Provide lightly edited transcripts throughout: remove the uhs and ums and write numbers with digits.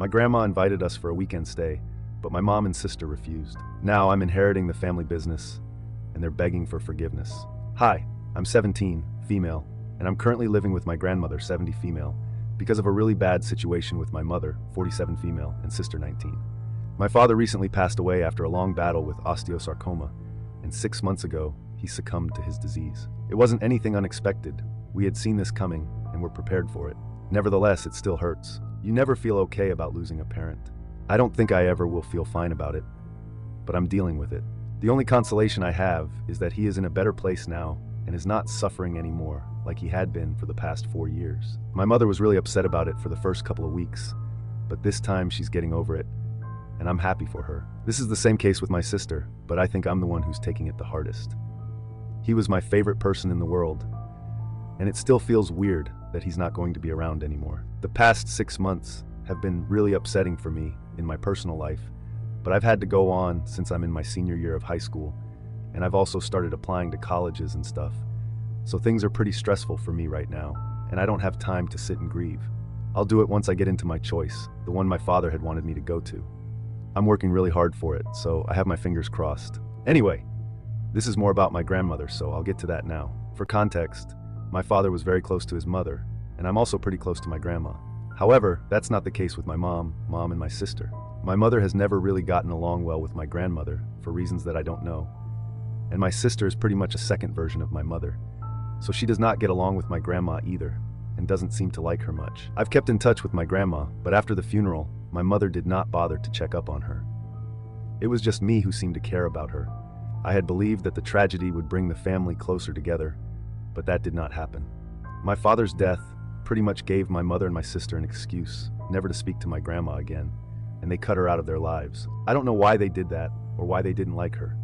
My grandma invited us for a weekend stay, but my mom and sister refused. Now I'm inheriting the family business, and they're begging for forgiveness. Hi, I'm 17, female, and I'm currently living with my grandmother, 70, female, because of a really bad situation with my mother, 47, female, and sister, 19. My father recently passed away after a long battle with osteosarcoma, and 6 months ago, he succumbed to his disease. It wasn't anything unexpected. We had seen this coming, and were prepared for it. Nevertheless, it still hurts. You never feel okay about losing a parent. I don't think I ever will feel fine about it, but I'm dealing with it. The only consolation I have is that he is in a better place now and is not suffering anymore like he had been for the past 4 years. My mother was really upset about it for the first couple of weeks, but this time she's getting over it, and I'm happy for her. This is the same case with my sister, but I think I'm the one who's taking it the hardest. He was my favorite person in the world, and it still feels weird that he's not going to be around anymore. The past 6 months have been really upsetting for me in my personal life, but I've had to go on since I'm in my senior year of high school, and I've also started applying to colleges and stuff. So things are pretty stressful for me right now, and I don't have time to sit and grieve. I'll do it once I get into my choice, the one my father had wanted me to go to. I'm working really hard for it, so I have my fingers crossed. Anyway, this is more about my grandmother, so I'll get to that now. For context, my father was very close to his mother, and I'm also pretty close to my grandma. However, that's not the case with my mom, and my sister. My mother has never really gotten along well with my grandmother, for reasons that I don't know. And my sister is pretty much a second version of my mother, so she does not get along with my grandma either, and doesn't seem to like her much. I've kept in touch with my grandma, but after the funeral, my mother did not bother to check up on her. It was just me who seemed to care about her. I had believed that the tragedy would bring the family closer together, but that did not happen. My father's death pretty much gave my mother and my sister an excuse never to speak to my grandma again, and they cut her out of their lives. I don't know why they did that, or why they didn't like her.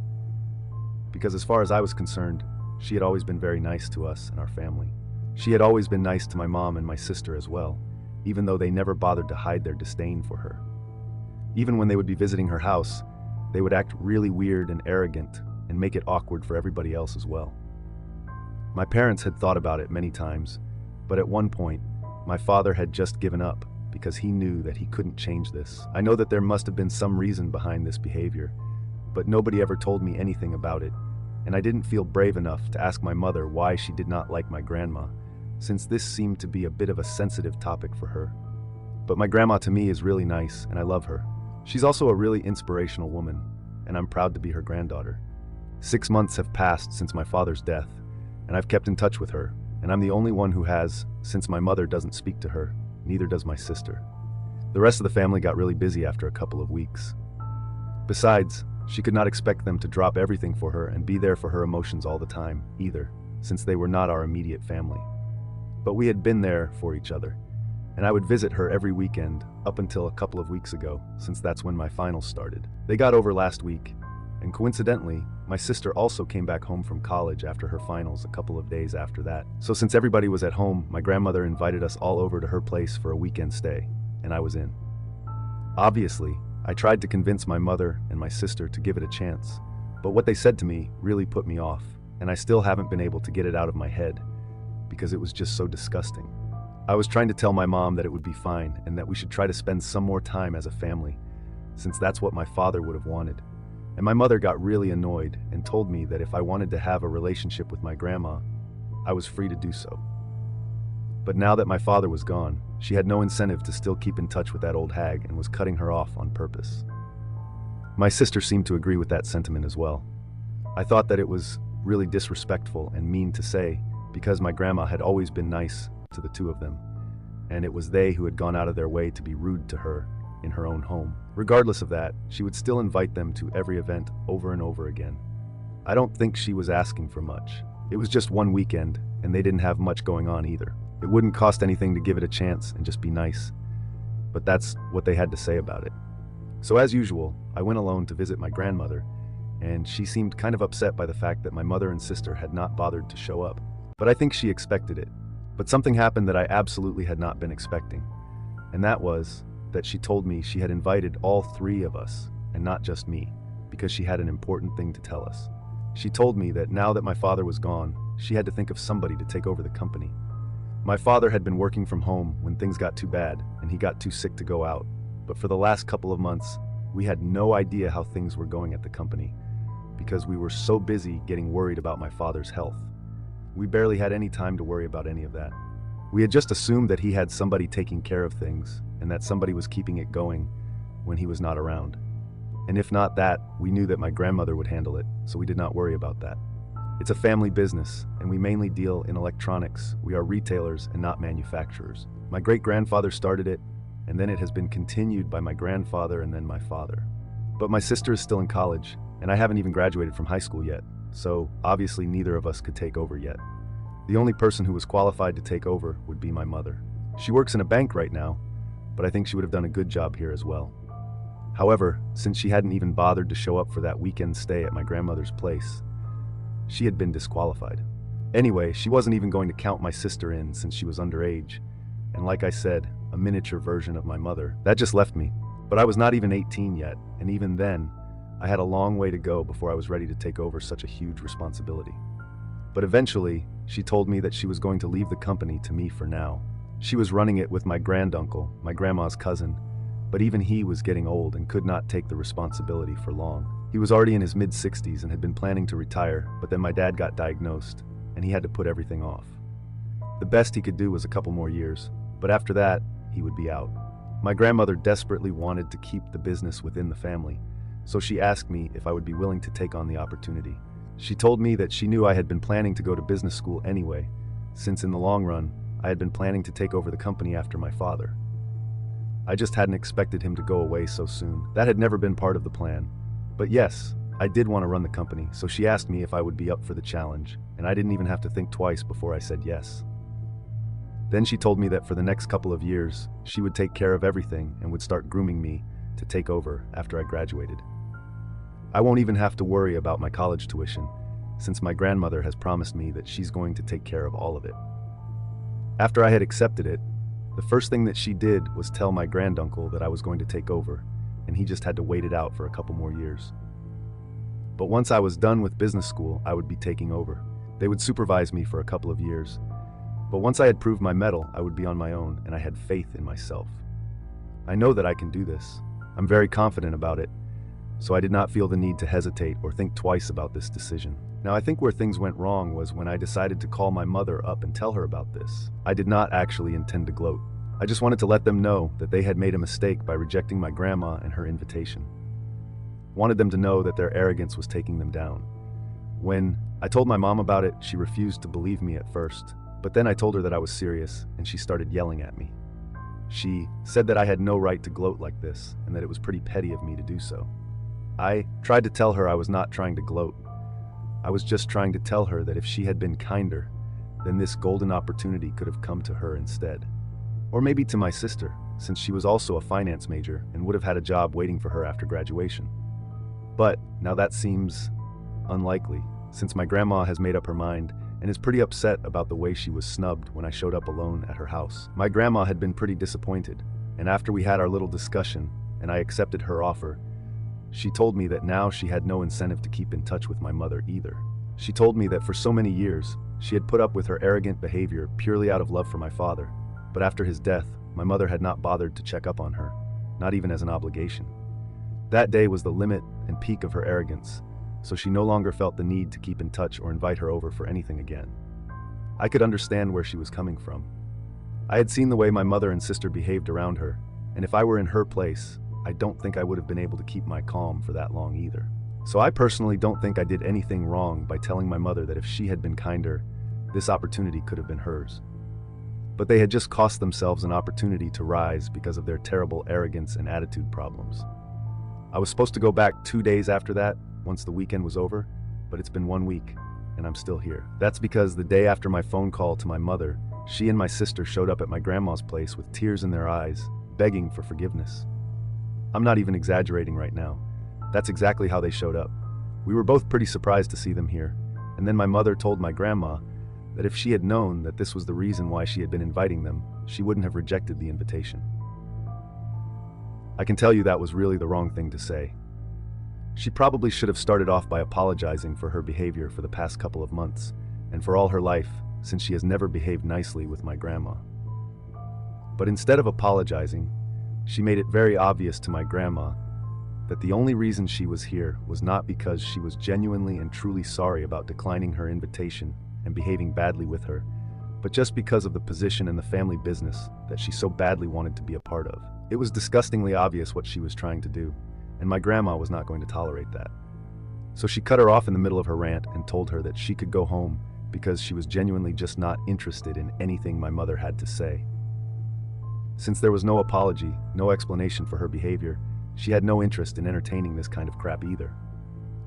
Because as far as I was concerned, she had always been very nice to us and our family. She had always been nice to my mom and my sister as well, even though they never bothered to hide their disdain for her. Even when they would be visiting her house, they would act really weird and arrogant and make it awkward for everybody else as well. My parents had thought about it many times, but at one point, my father had just given up because he knew that he couldn't change this. I know that there must have been some reason behind this behavior, but nobody ever told me anything about it, and I didn't feel brave enough to ask my mother why she did not like my grandma, since this seemed to be a bit of a sensitive topic for her. But my grandma to me is really nice, and I love her. She's also a really inspirational woman, and I'm proud to be her granddaughter. 6 months have passed since my father's death, and I've kept in touch with her, and I'm the only one who has, since my mother doesn't speak to her, neither does my sister. The rest of the family got really busy after a couple of weeks. Besides, she could not expect them to drop everything for her and be there for her emotions all the time, either, since they were not our immediate family. But we had been there for each other, and I would visit her every weekend up until a couple of weeks ago, since that's when my finals started. They got over last week, and coincidentally, my sister also came back home from college after her finals a couple of days after that. So since everybody was at home, my grandmother invited us all over to her place for a weekend stay, and I was in. Obviously, I tried to convince my mother and my sister to give it a chance, but what they said to me really put me off, and I still haven't been able to get it out of my head, because it was just so disgusting. I was trying to tell my mom that it would be fine and that we should try to spend some more time as a family, since that's what my father would have wanted. And my mother got really annoyed and told me that if I wanted to have a relationship with my grandma, I was free to do so. But now that my father was gone, she had no incentive to still keep in touch with that old hag and was cutting her off on purpose. My sister seemed to agree with that sentiment as well. I thought that it was really disrespectful and mean to say, because my grandma had always been nice to the two of them, and it was they who had gone out of their way to be rude to her in her own home. Regardless of that, she would still invite them to every event over and over again. I don't think she was asking for much. It was just one weekend, and they didn't have much going on either. It wouldn't cost anything to give it a chance and just be nice. But that's what they had to say about it. So as usual, I went alone to visit my grandmother, and she seemed kind of upset by the fact that my mother and sister had not bothered to show up. But I think she expected it. But something happened that I absolutely had not been expecting, and that was that she told me she had invited all 3 of us, and not just me, because she had an important thing to tell us. She told me that now that my father was gone, she had to think of somebody to take over the company. My father had been working from home when things got too bad, and he got too sick to go out, but for the last couple of months, we had no idea how things were going at the company because we were so busy getting worried about my father's health. We barely had any time to worry about any of that. We had just assumed that he had somebody taking care of things and that somebody was keeping it going when he was not around. And if not that, we knew that my grandmother would handle it, so we did not worry about that. It's a family business, and we mainly deal in electronics. We are retailers and not manufacturers. My great-grandfather started it, and then it has been continued by my grandfather and then my father. But my sister is still in college, and I haven't even graduated from high school yet, so obviously neither of us could take over yet. The only person who was qualified to take over would be my mother. She works in a bank right now, but I think she would have done a good job here as well. However, since she hadn't even bothered to show up for that weekend stay at my grandmother's place, she had been disqualified. Anyway, she wasn't even going to count my sister in since she was underage, and like I said, a miniature version of my mother. That just left me. But I was not even 18 yet, and even then, I had a long way to go before I was ready to take over such a huge responsibility. But eventually, she told me that she was going to leave the company to me for now. She was running it with my granduncle, my grandma's cousin, but even he was getting old and could not take the responsibility for long. He was already in his mid-60s and had been planning to retire, but then my dad got diagnosed, and he had to put everything off. The best he could do was a couple more years, but after that, he would be out. My grandmother desperately wanted to keep the business within the family, so she asked me if I would be willing to take on the opportunity. She told me that she knew I had been planning to go to business school anyway, since in the long run, I had been planning to take over the company after my father. I just hadn't expected him to go away so soon. That had never been part of the plan. But yes, I did want to run the company, so she asked me if I would be up for the challenge, and I didn't even have to think twice before I said yes. Then she told me that for the next couple of years, she would take care of everything and would start grooming me to take over after I graduated. I won't even have to worry about my college tuition, since my grandmother has promised me that she's going to take care of all of it. After I had accepted it, the first thing that she did was tell my granduncle that I was going to take over, and he just had to wait it out for a couple more years. But once I was done with business school, I would be taking over. They would supervise me for a couple of years. But once I had proved my mettle, I would be on my own, and I had faith in myself. I know that I can do this. I'm very confident about it, so I did not feel the need to hesitate or think twice about this decision. Now, I think where things went wrong was when I decided to call my mother up and tell her about this. I did not actually intend to gloat. I just wanted to let them know that they had made a mistake by rejecting my grandma and her invitation. Wanted them to know that their arrogance was taking them down. When I told my mom about it, she refused to believe me at first, but then I told her that I was serious, and she started yelling at me. She said that I had no right to gloat like this, and that it was pretty petty of me to do so. I tried to tell her I was not trying to gloat. I was just trying to tell her that if she had been kinder, then this golden opportunity could have come to her instead. Or maybe to my sister, since she was also a finance major and would have had a job waiting for her after graduation. But now that seems unlikely, since my grandma has made up her mind and is pretty upset about the way she was snubbed when I showed up alone at her house. My grandma had been pretty disappointed, and after we had our little discussion and I accepted her offer, she told me that now she had no incentive to keep in touch with my mother either. She told me that for so many years, she had put up with her arrogant behavior purely out of love for my father, but after his death, my mother had not bothered to check up on her, not even as an obligation. That day was the limit and peak of her arrogance, so she no longer felt the need to keep in touch or invite her over for anything again. I could understand where she was coming from. I had seen the way my mother and sister behaved around her, and if I were in her place, I don't think I would have been able to keep my calm for that long either. So I personally don't think I did anything wrong by telling my mother that if she had been kinder, this opportunity could have been hers. But they had just cost themselves an opportunity to rise because of their terrible arrogance and attitude problems. I was supposed to go back 2 days after that, once the weekend was over, but it's been 1 week, and I'm still here. That's because the day after my phone call to my mother, she and my sister showed up at my grandma's place with tears in their eyes, begging for forgiveness. I'm not even exaggerating right now. That's exactly how they showed up. We were both pretty surprised to see them here, and then my mother told my grandma that if she had known that this was the reason why she had been inviting them, she wouldn't have rejected the invitation. I can tell you that was really the wrong thing to say. She probably should have started off by apologizing for her behavior for the past couple of months, and for all her life, since she has never behaved nicely with my grandma. But instead of apologizing, She made it very obvious to my grandma that the only reason she was here was not because she was genuinely and truly sorry about declining her invitation and behaving badly with her, but just because of the position in the family business that she so badly wanted to be a part of. It was disgustingly obvious what she was trying to do, and my grandma was not going to tolerate that. So she cut her off in the middle of her rant and told her that she could go home because she was genuinely just not interested in anything my mother had to say. Since there was no apology, no explanation for her behavior, she had no interest in entertaining this kind of crap either.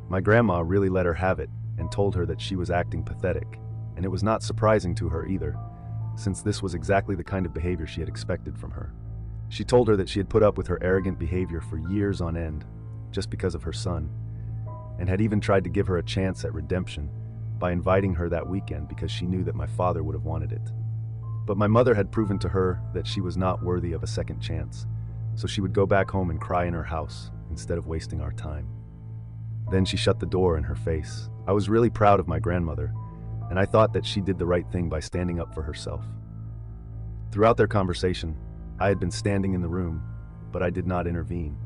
My grandma really let her have it and told her that she was acting pathetic, and it was not surprising to her either, since this was exactly the kind of behavior she had expected from her. She told her that she had put up with her arrogant behavior for years on end, just because of her son, and had even tried to give her a chance at redemption by inviting her that weekend because she knew that my father would have wanted it. But my mother had proven to her that she was not worthy of a second chance, so she would go back home and cry in her house instead of wasting our time. Then she shut the door in her face. I was really proud of my grandmother, and I thought that she did the right thing by standing up for herself. Throughout their conversation, I had been standing in the room, but I did not intervene,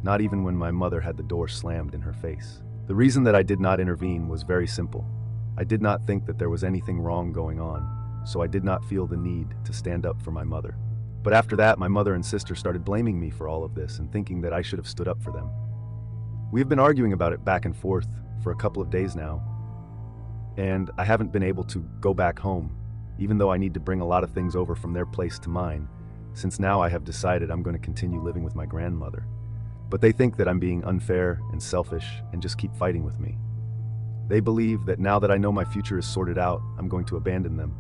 not even when my mother had the door slammed in her face. The reason that I did not intervene was very simple. I did not think that there was anything wrong going on, so I did not feel the need to stand up for my mother. But after that, my mother and sister started blaming me for all of this and thinking that I should have stood up for them. We have been arguing about it back and forth for a couple of days now, and I haven't been able to go back home, even though I need to bring a lot of things over from their place to mine, since now I have decided I'm going to continue living with my grandmother. But they think that I'm being unfair and selfish and just keep fighting with me. They believe that now that I know my future is sorted out, I'm going to abandon them,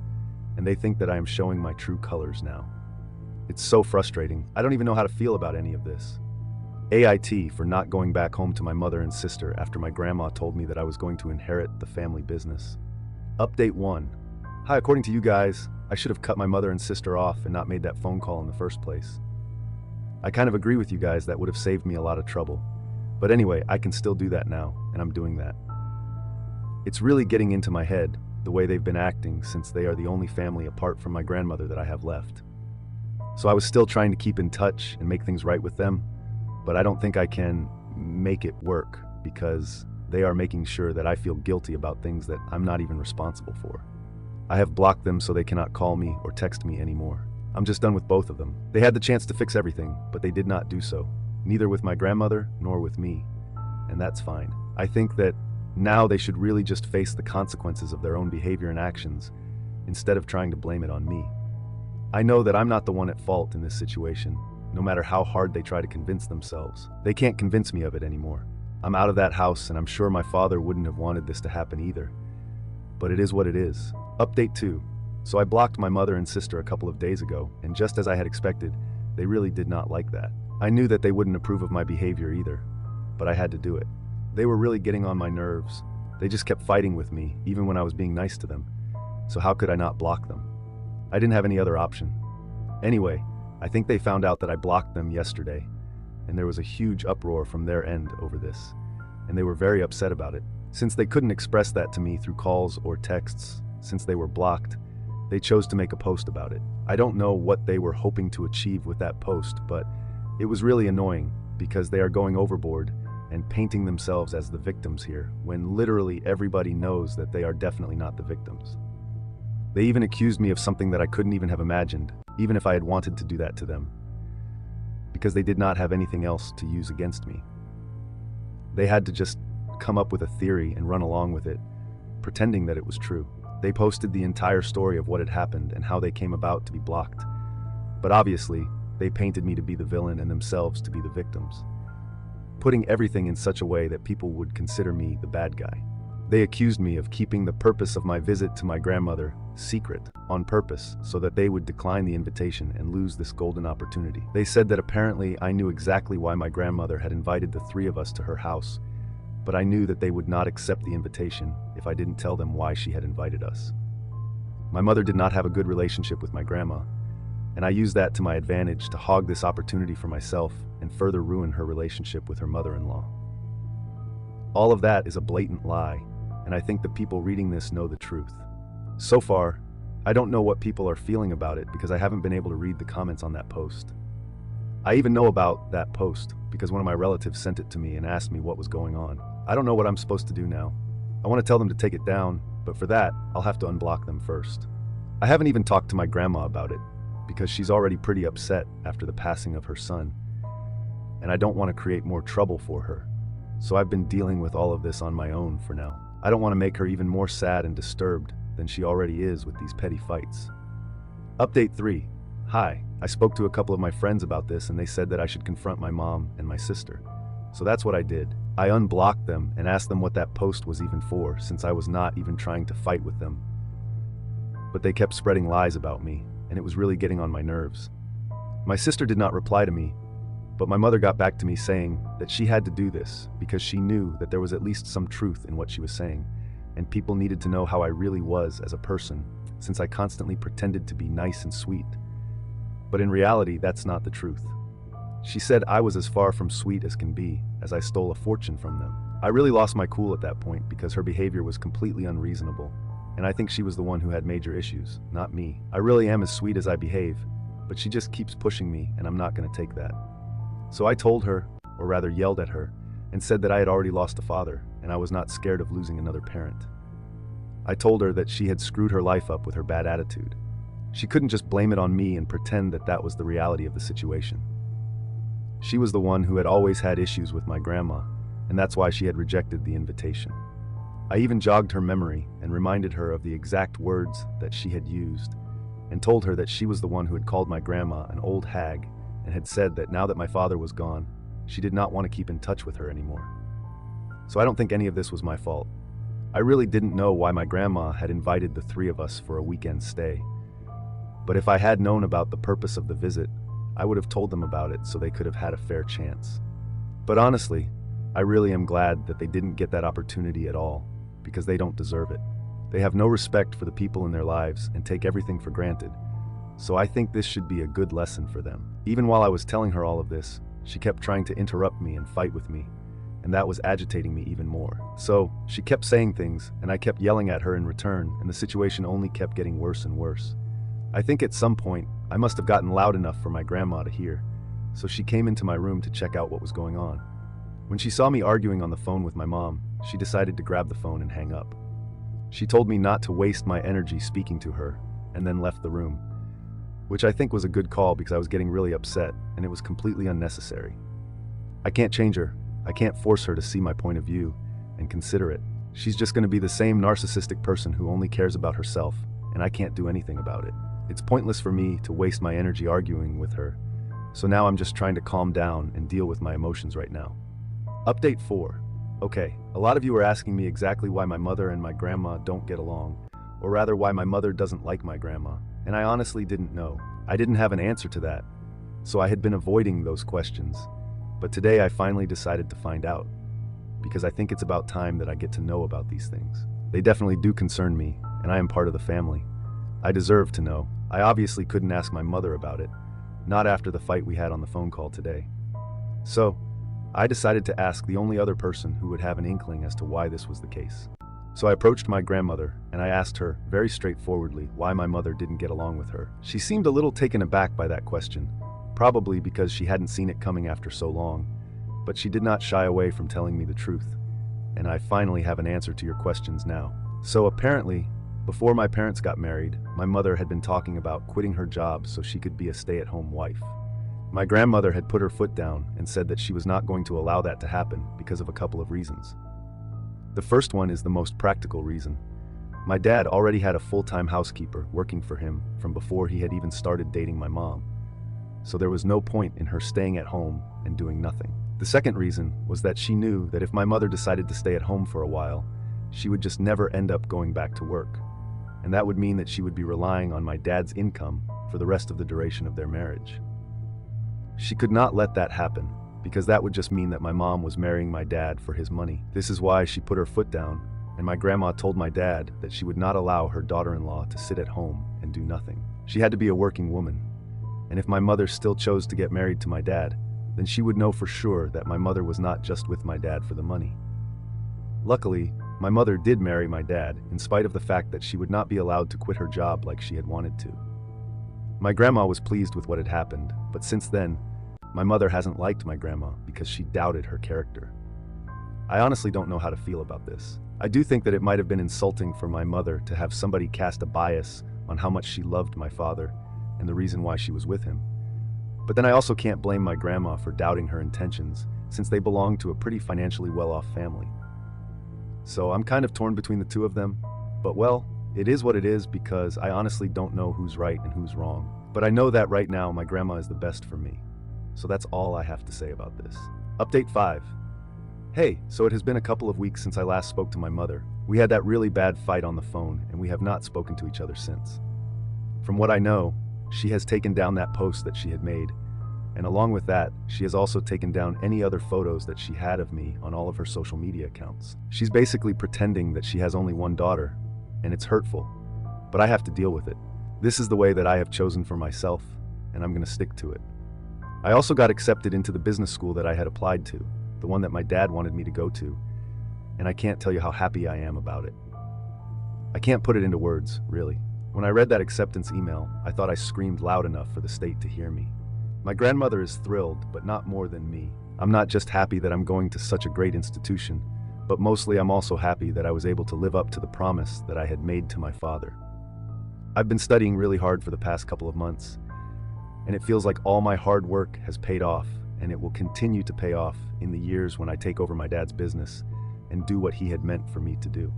and they think that I am showing my true colors now. It's so frustrating. I don't even know how to feel about any of this. AIT for not going back home to my mother and sister after my grandma told me that I was going to inherit the family business. Update 1. Hi, according to you guys, I should have cut my mother and sister off and not made that phone call in the first place. I kind of agree with you guys, that would have saved me a lot of trouble. But anyway, I can still do that now, and I'm doing that. It's really getting into my head, the way they've been acting, since they are the only family apart from my grandmother that I have left. So I was still trying to keep in touch and make things right with them, but I don't think I can make it work because they are making sure that I feel guilty about things that I'm not even responsible for. I have blocked them so they cannot call me or text me anymore. I'm just done with both of them. They had the chance to fix everything, but they did not do so, neither with my grandmother nor with me, and that's fine. I think that now they should really just face the consequences of their own behavior and actions instead of trying to blame it on me. I know that I'm not the one at fault in this situation, no matter how hard they try to convince themselves. They can't convince me of it anymore. I'm out of that house, and I'm sure my father wouldn't have wanted this to happen either. But it is what it is. Update 2. So I blocked my mother and sister a couple of days ago, and just as I had expected, they really did not like that. I knew that they wouldn't approve of my behavior either, but I had to do it. They were really getting on my nerves. They just kept fighting with me, even when I was being nice to them. So how could I not block them? I didn't have any other option. Anyway, I think they found out that I blocked them yesterday, and there was a huge uproar from their end over this, and they were very upset about it. Since they couldn't express that to me through calls or texts, since they were blocked, they chose to make a post about it. I don't know what they were hoping to achieve with that post, but it was really annoying because they are going overboard and painting themselves as the victims here, when literally everybody knows that they are definitely not the victims. They even accused me of something that I couldn't even have imagined, even if I had wanted to do that to them, because they did not have anything else to use against me. They had to just come up with a theory and run along with it, pretending that it was true. They posted the entire story of what had happened and how they came about to be blocked. But obviously, they painted me to be the villain and themselves to be the victims, putting everything in such a way that people would consider me the bad guy. They accused me of keeping the purpose of my visit to my grandmother secret on purpose so that they would decline the invitation and lose this golden opportunity. They said that apparently I knew exactly why my grandmother had invited the three of us to her house, but I knew that they would not accept the invitation if I didn't tell them why she had invited us. My mother did not have a good relationship with my grandma, and I used that to my advantage to hog this opportunity for myself and further ruin her relationship with her mother-in-law. All of that is a blatant lie, and I think the people reading this know the truth. So far, I don't know what people are feeling about it because I haven't been able to read the comments on that post. I even know about that post because one of my relatives sent it to me and asked me what was going on. I don't know what I'm supposed to do now. I want to tell them to take it down, but for that, I'll have to unblock them first. I haven't even talked to my grandma about it because she's already pretty upset after the passing of her son, and I don't want to create more trouble for her. So I've been dealing with all of this on my own for now. I don't want to make her even more sad and disturbed than she already is with these petty fights. Update 3. Hi, I spoke to a couple of my friends about this and they said that I should confront my mom and my sister. So that's what I did. I unblocked them and asked them what that post was even for, since I was not even trying to fight with them. But they kept spreading lies about me, and it was really getting on my nerves. My sister did not reply to me, but my mother got back to me saying that she had to do this because she knew that there was at least some truth in what she was saying, and people needed to know how I really was as a person, since I constantly pretended to be nice and sweet. But in reality, that's not the truth. She said I was as far from sweet as can be, as I stole a fortune from them. I really lost my cool at that point because her behavior was completely unreasonable, and I think she was the one who had major issues, not me. I really am as sweet as I behave, but she just keeps pushing me, and I'm not going to take that. So I told her, or rather yelled at her, and said that I had already lost a father, and I was not scared of losing another parent. I told her that she had screwed her life up with her bad attitude. She couldn't just blame it on me and pretend that that was the reality of the situation. She was the one who had always had issues with my grandma, and that's why she had rejected the invitation. I even jogged her memory and reminded her of the exact words that she had used, and told her that she was the one who had called my grandma an old hag and had said that now that my father was gone, she did not want to keep in touch with her anymore. So I don't think any of this was my fault. I really didn't know why my grandma had invited the three of us for a weekend stay. But if I had known about the purpose of the visit, I would have told them about it so they could have had a fair chance. But honestly, I really am glad that they didn't get that opportunity at all, because they don't deserve it. They have no respect for the people in their lives and take everything for granted. So I think this should be a good lesson for them. Even while I was telling her all of this, she kept trying to interrupt me and fight with me, and that was agitating me even more. So she kept saying things, and I kept yelling at her in return, and the situation only kept getting worse and worse. I think at some point, I must have gotten loud enough for my grandma to hear, so she came into my room to check out what was going on. When she saw me arguing on the phone with my mom, she decided to grab the phone and hang up. She told me not to waste my energy speaking to her, and then left the room, which I think was a good call because I was getting really upset, and it was completely unnecessary. I can't change her. I can't force her to see my point of view and consider it. She's just going to be the same narcissistic person who only cares about herself, and I can't do anything about it. It's pointless for me to waste my energy arguing with her, so now I'm just trying to calm down and deal with my emotions right now. Update 4. Okay, a lot of you are asking me exactly why my mother and my grandma don't get along, or rather why my mother doesn't like my grandma, and I honestly didn't know. I didn't have an answer to that, so I had been avoiding those questions, but today I finally decided to find out, because I think it's about time that I get to know about these things. They definitely do concern me, and I am part of the family. I deserve to know. I obviously couldn't ask my mother about it, not after the fight we had on the phone call today. So, I decided to ask the only other person who would have an inkling as to why this was the case. So I approached my grandmother, and I asked her, very straightforwardly, why my mother didn't get along with her. She seemed a little taken aback by that question, probably because she hadn't seen it coming after so long, but she did not shy away from telling me the truth, and I finally have an answer to your questions now. So apparently, before my parents got married, my mother had been talking about quitting her job so she could be a stay-at-home wife. My grandmother had put her foot down and said that she was not going to allow that to happen because of a couple of reasons. The first one is the most practical reason. My dad already had a full-time housekeeper working for him from before he had even started dating my mom, so there was no point in her staying at home and doing nothing. The second reason was that she knew that if my mother decided to stay at home for a while, she would just never end up going back to work, and that would mean that she would be relying on my dad's income for the rest of the duration of their marriage. She could not let that happen, because that would just mean that my mom was marrying my dad for his money. This is why she put her foot down, and my grandma told my dad that she would not allow her daughter-in-law to sit at home and do nothing. She had to be a working woman, and if my mother still chose to get married to my dad, then she would know for sure that my mother was not just with my dad for the money. Luckily, my mother did marry my dad, in spite of the fact that she would not be allowed to quit her job like she had wanted to. My grandma was pleased with what had happened, but since then, My mother hasn't liked my grandma because she doubted her character. I honestly don't know how to feel about this. I do think that it might have been insulting for my mother to have somebody cast a bias on how much she loved my father and the reason why she was with him. But then I also can't blame my grandma for doubting her intentions, since they belong to a pretty financially well-off family. So I'm kind of torn between the two of them, but well, it is what it is because I honestly don't know who's right and who's wrong. But I know that right now my grandma is the best for me. So that's all I have to say about this. Update 5. Hey, so it has been a couple of weeks since I last spoke to my mother. We had that really bad fight on the phone and we have not spoken to each other since. From what I know, she has taken down that post that she had made, and along with that, she has also taken down any other photos that she had of me on all of her social media accounts. She's basically pretending that she has only one daughter, and it's hurtful, but I have to deal with it. This is the way that I have chosen for myself, and I'm going to stick to it. I also got accepted into the business school that I had applied to, the one that my dad wanted me to go to, and I can't tell you how happy I am about it. I can't put it into words, really. When I read that acceptance email, I thought I screamed loud enough for the state to hear me. My grandmother is thrilled, but not more than me. I'm not just happy that I'm going to such a great institution, but mostly I'm also happy that I was able to live up to the promise that I had made to my father. I've been studying really hard for the past couple of months, and it feels like all my hard work has paid off, and it will continue to pay off in the years when I take over my dad's business and do what he had meant for me to do.